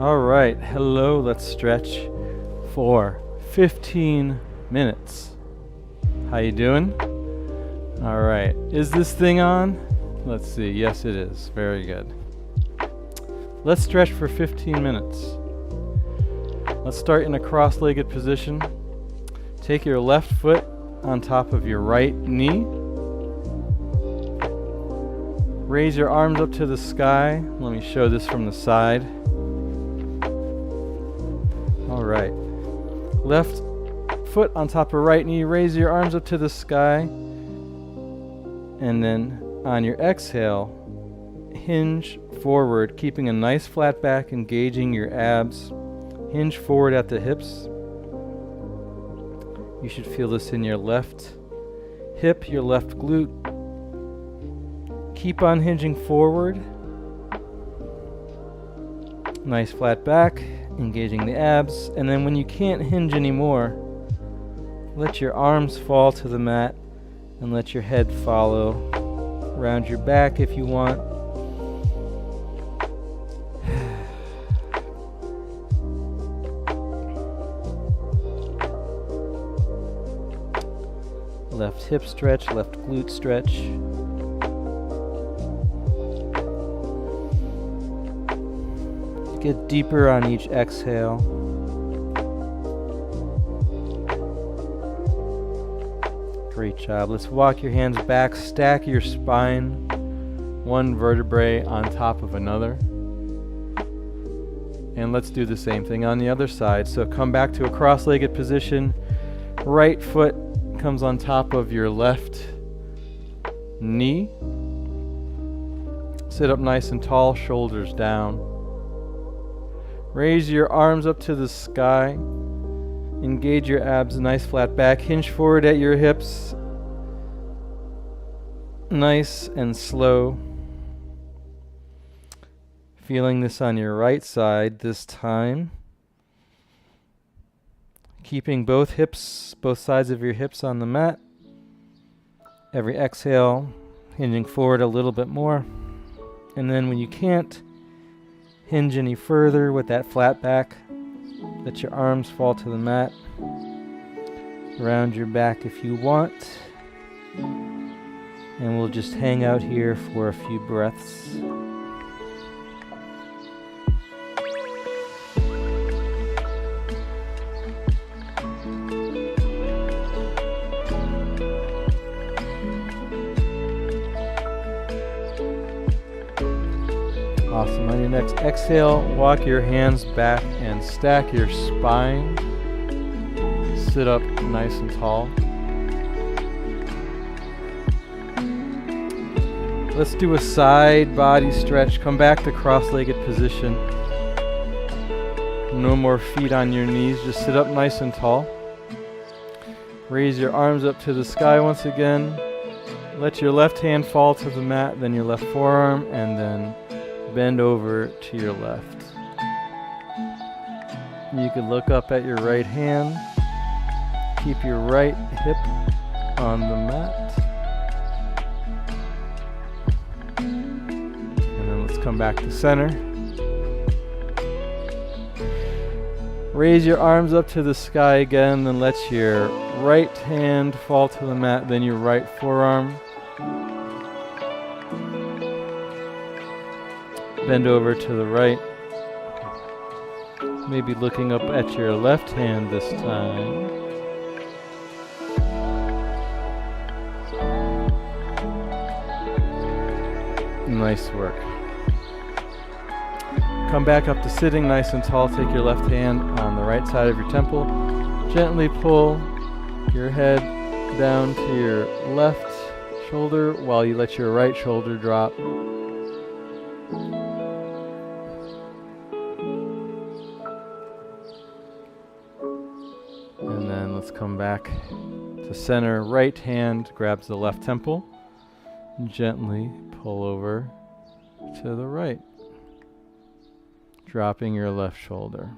All right, hello, let's stretch for 15 minutes. How you doing? All right, is this thing on? Let's see, yes it is, very good. Let's stretch for 15 minutes. Let's start in a cross-legged position. Take your left foot on top of your right knee. Raise your arms up to the sky. Let me show this from the side. All right. Left foot on top of right knee. Raise your arms up to the sky. And then on your exhale, hinge forward, keeping a nice flat back, engaging your abs. Hinge forward at the hips. You should feel this in your left hip, your left glute. Keep on hinging forward. Nice flat back, engaging the abs. And then when you can't hinge anymore, let your arms fall to the mat and let your head follow. Round your back if you want. Left hip stretch, left glute stretch. Get deeper on each exhale. Great job. Let's walk your hands back, stack your spine, one vertebrae on top of another. And let's do the same thing on the other side. So come back to a cross-legged position. Right foot comes on top of your left knee. Sit up nice and tall, shoulders down. Raise your arms up to the sky. Engage your abs, nice flat back. Hinge forward at your hips. Nice and slow. Feeling this on your right side this time. Keeping both sides of your hips on the mat. Every exhale, hinging forward a little bit more. And then when you can't hinge any further with that flat back, let your arms fall to the mat. Round your back if you want. And we'll just hang out here for a few breaths. Awesome. On your next exhale, walk your hands back and stack your spine. Sit up nice and tall. Let's do a side body stretch. Come back to cross-legged position. No more feet on your knees. Just sit up nice and tall. Raise your arms up to the sky once again. Let your left hand fall to the mat, then your left forearm, and then bend over to your left. You can look up at your right hand. Keep your right hip on the mat. And then let's come back to center. Raise your arms up to the sky again, then let your right hand fall to the mat, then your right forearm. Bend over to the right. Maybe looking up at your left hand this time. Nice work. Come back up to sitting nice and tall. Take your left hand on the right side of your temple. Gently pull your head down to your left shoulder while you let your right shoulder drop. And then let's come back to center. Right hand grabs the left temple. Gently pull over to the right, dropping your left shoulder.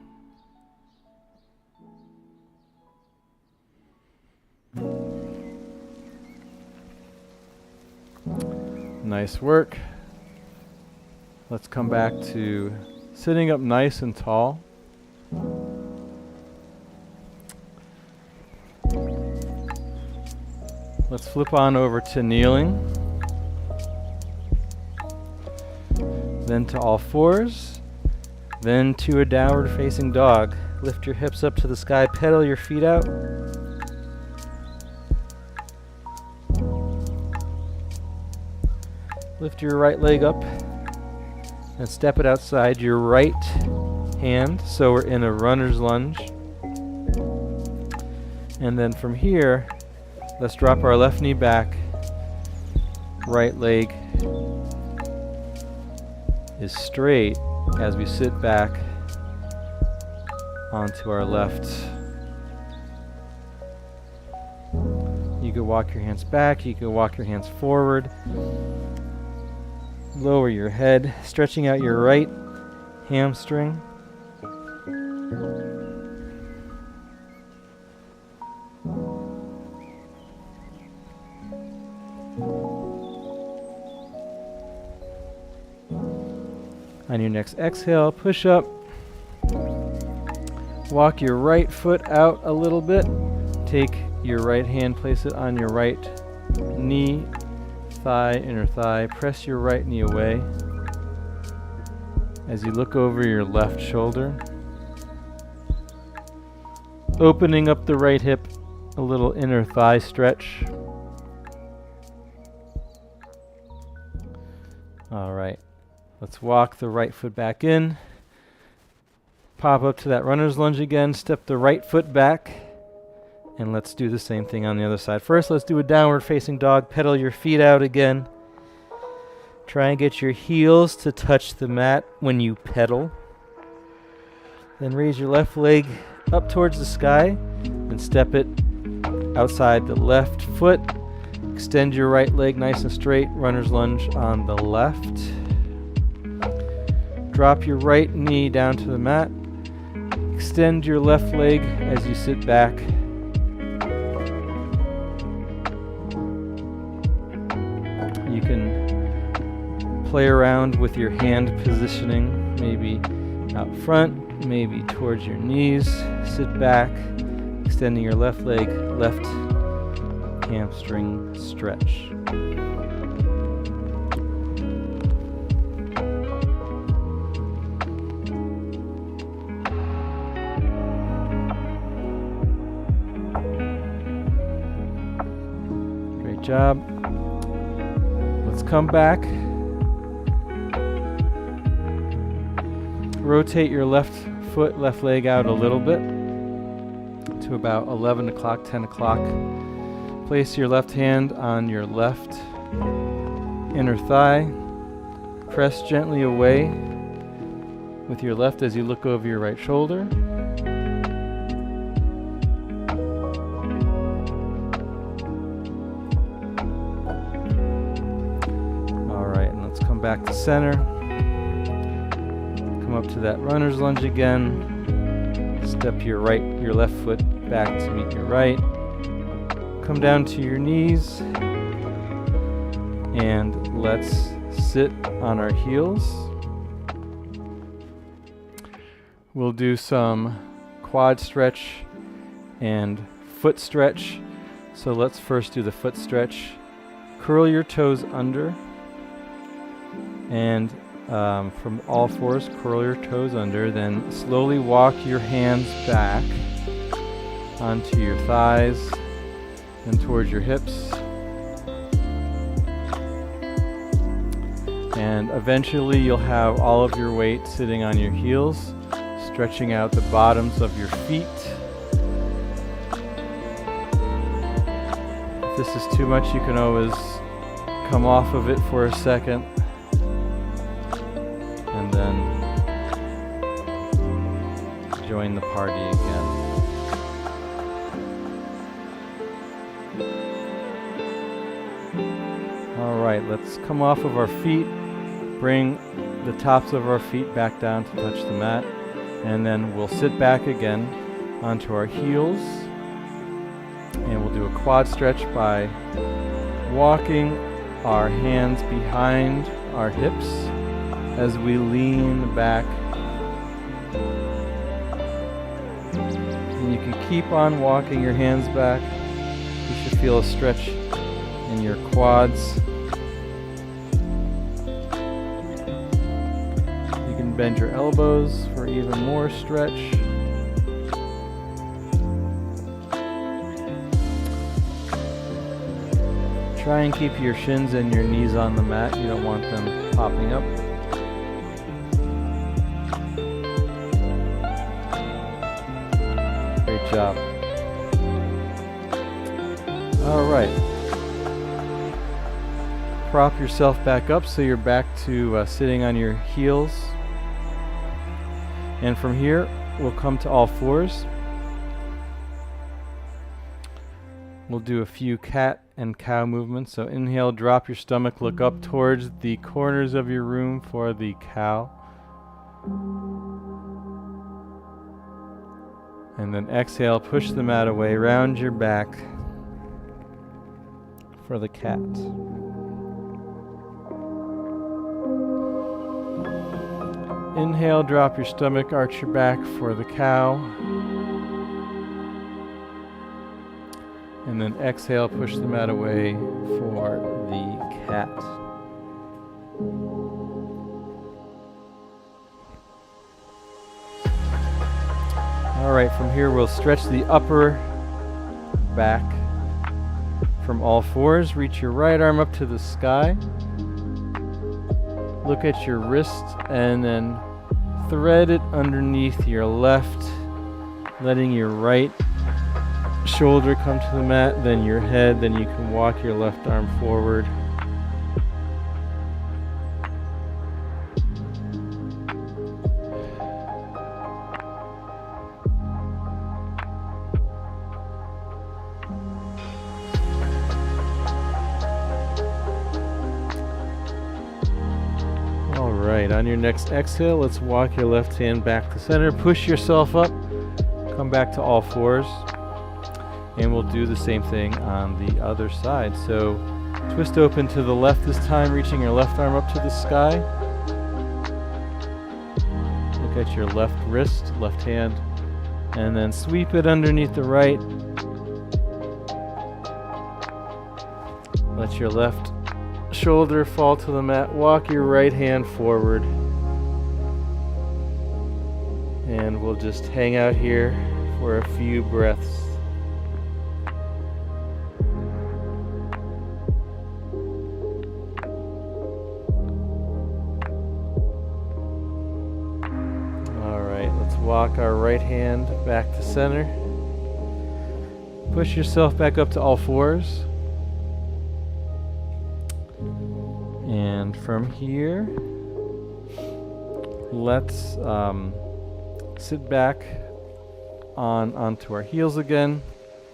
Nice work. Let's come back to Sitting up nice and tall. Let's flip on over to kneeling. Then to all fours. Then to a downward facing dog. Lift your hips up to the sky, pedal your feet out. Lift your right leg up and step it outside your right hand. So we're in a runner's lunge. And then from here, let's drop our left knee back. Right leg is straight as we sit back onto our left. You can walk your hands back, you can walk your hands forward. Lower your head, stretching out your right hamstring. On your next exhale, push up. Walk your right foot out a little bit. Take your right hand, place it on your right knee, thigh, inner thigh. Press your right knee away as you look over your left shoulder. Opening up the right hip, a little inner thigh stretch. All right, let's walk the right foot back in. Pop up to that runner's lunge again, step the right foot back, and let's do the same thing on the other side. First, let's do a downward facing dog. Pedal your feet out again. Try and get your heels to touch the mat when you pedal. Then raise your left leg up towards the sky and step it outside the left foot. Extend your right leg nice and straight. Runner's lunge on the left. Drop your right knee down to the mat. Extend your left leg as you sit back. You can play around with your hand positioning, maybe out front, maybe towards your knees. Sit back, extending your left leg, left hamstring stretch. Great job. Let's come back. Rotate your left foot, left leg out a little bit to about 11 o'clock, 10 o'clock. Place your left hand on your left inner thigh. Press gently away with your left as you look over your right shoulder. All right, and let's come back to center. Come up to that runner's lunge again. Step your left foot back to meet your right. Come down to your knees and let's sit on our heels. We'll do some quad stretch and foot stretch. So let's first do the foot stretch. Curl your toes under and from all fours, curl your toes under. Then slowly walk your hands back onto your thighs and towards your hips. And eventually you'll have all of your weight sitting on your heels, stretching out the bottoms of your feet. If this is too much, you can always come off of it for a second and then join the party again. All right, let's come off of our feet, bring the tops of our feet back down to touch the mat, and then we'll sit back again onto our heels, and we'll do a quad stretch by walking our hands behind our hips as we lean back And you can keep on walking your hands back. You should feel a stretch in your quads. You can bend your elbows for even more stretch. Try and keep your shins and your knees on the mat. You don't want them popping up. Great job. All right. Prop yourself back up so you're back to sitting on your heels. And from here, we'll come to all fours. We'll do a few cat and cow movements. So inhale, drop your stomach, look up towards the corners of your room for the cow. And then exhale, push the mat away, round your back for the cat. Inhale, drop your stomach, arch your back for the cow. And then exhale, push the mat away for the cat. All right, from here we'll stretch the upper back from all fours. Reach your right arm up to the sky. Look at your wrist and then thread it underneath your left, letting your right shoulder come to the mat, then your head, then you can walk your left arm forward. All right, on your next exhale, let's walk your left hand back to center, push yourself up, come back to all fours. And we'll do the same thing on the other side. So twist open to the left this time, reaching your left arm up to the sky. Look at your left wrist, left hand, and then sweep it underneath the right. Let your left shoulder fall to the mat. Walk your right hand forward. And we'll just hang out here for a few breaths. Walk our right hand back to center. Push yourself back up to all fours. And from here, let's sit back onto our heels again.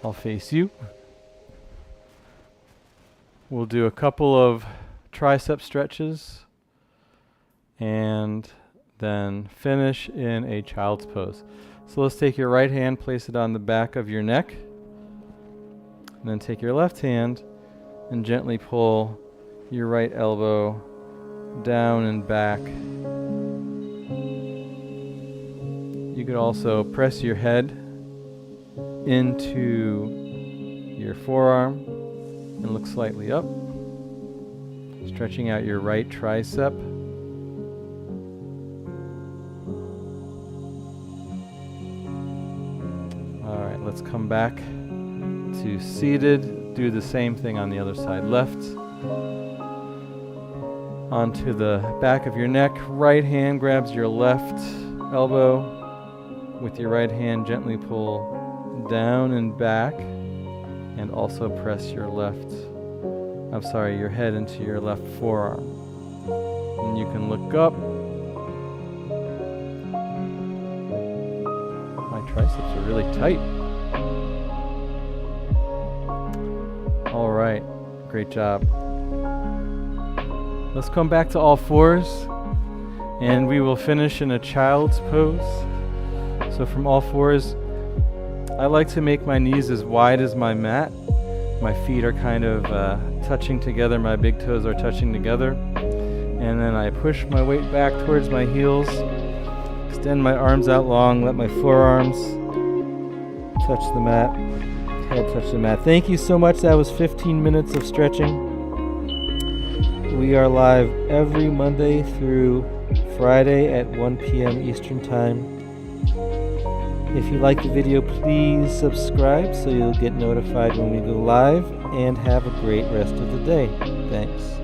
I'll face you. We'll do a couple of tricep stretches and then finish in a child's pose. So let's take your right hand, place it on the back of your neck, and then take your left hand and gently pull your right elbow down and back. You could also press your head into your forearm and look slightly up, stretching out your right tricep. Let's come back to seated. Do the same thing on the other side. Left onto the back of your neck. Right hand grabs your left elbow. With your right hand, gently pull down and back. And also press your your head into your left forearm. And you can look up. My triceps are really tight. All right, great job. Let's come back to all fours and we will finish in a child's pose. So from all fours, I like to make my knees as wide as my mat. My feet are kind of touching together, my big toes are touching together. And then I push my weight back towards my heels, Extend my arms out long, let my forearms touch the mat, head touch the mat. Thank you so much. That was 15 minutes of stretching. We are live every Monday through Friday at 1 p.m. Eastern Time. If you like the video, please subscribe so you'll get notified when we go live, and have a great rest of the day. Thanks.